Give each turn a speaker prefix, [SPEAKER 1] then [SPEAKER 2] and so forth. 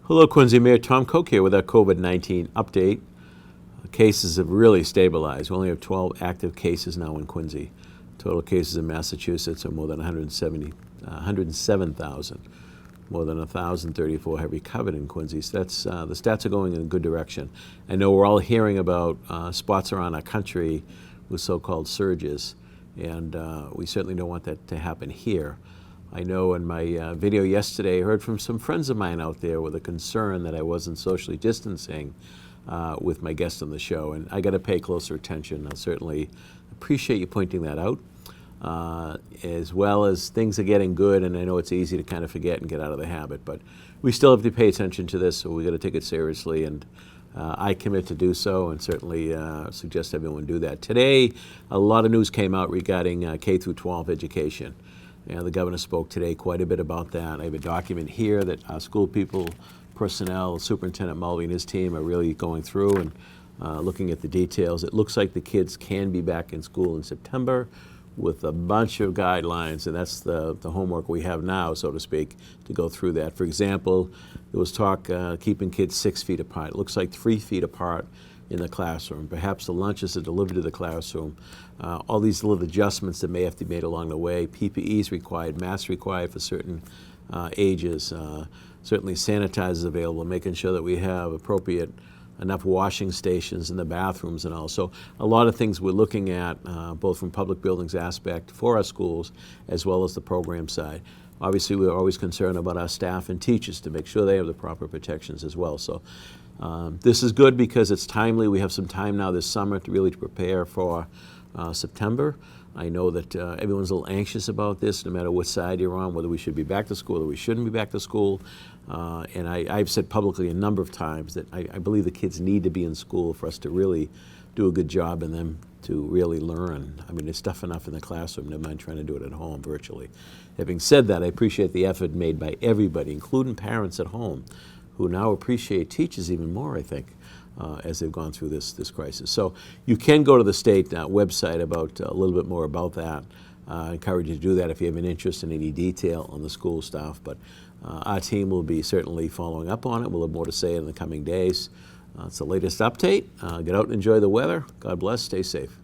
[SPEAKER 1] Hello, Quincy. Mayor Tom Koch here with our COVID-19 update. Cases have really stabilized. We only have 12 active cases now in Quincy. Total cases in Massachusetts are more than 107,000. More than 1,034 have recovered in Quincy. So that's, the stats are going in a good direction. I know we're all hearing about spots around our country with so-called surges, and we certainly don't want that to happen here. I know in my video yesterday, I heard from some friends of mine out there with a concern that I wasn't socially distancing with my guest on the show, and I got to pay closer attention. I certainly appreciate you pointing that out, as well as things are getting good, and I know it's easy to kind of forget and get out of the habit, but we still have to pay attention to this, so we got to take it seriously, and I commit to do so, and certainly suggest everyone do that. Today, a lot of news came out regarding K through 12 education. The governor spoke today quite a bit about that. I have a document here that our school people, personnel, Superintendent Mulvey and his team are really going through and looking at the details. It looks like the kids can be back in school in September with a bunch of guidelines, and that's the homework we have now, so to speak, to go through that. For example, there was talk keeping kids 6 feet apart. It looks like 3 feet apart in the classroom. Perhaps the lunches are delivered to the classroom. All these little adjustments that may have to be made along the way. PPEs required, masks required for certain ages. Certainly sanitizers available, making sure that we have appropriate enough washing stations in the bathrooms and all. So a lot of things we're looking at, both from public buildings aspect for our schools, as well as the program side. Obviously, we're always concerned about our staff and teachers to make sure they have the proper protections as well. So this is good because it's timely. We have some time now this summer to really prepare for September. I know that everyone's a little anxious about this, no matter what side you're on, whether we should be back to school or we shouldn't be back to school. And I've said publicly a number of times that I believe the kids need to be in school for us to really do a good job in them to really learn. I mean, it's tough enough in the classroom, never mind trying to do it at home virtually. Having said that, I appreciate the effort made by everybody, including parents at home, who now appreciate teachers even more, I think, as they've gone through this crisis. So you can go to the state website about a little bit more about that. I encourage you to do that if you have an interest in any detail on the school stuff. But our team will be certainly following up on it. We'll have more to say in the coming days. It's the latest update. Get out and enjoy the weather. God bless. Stay safe.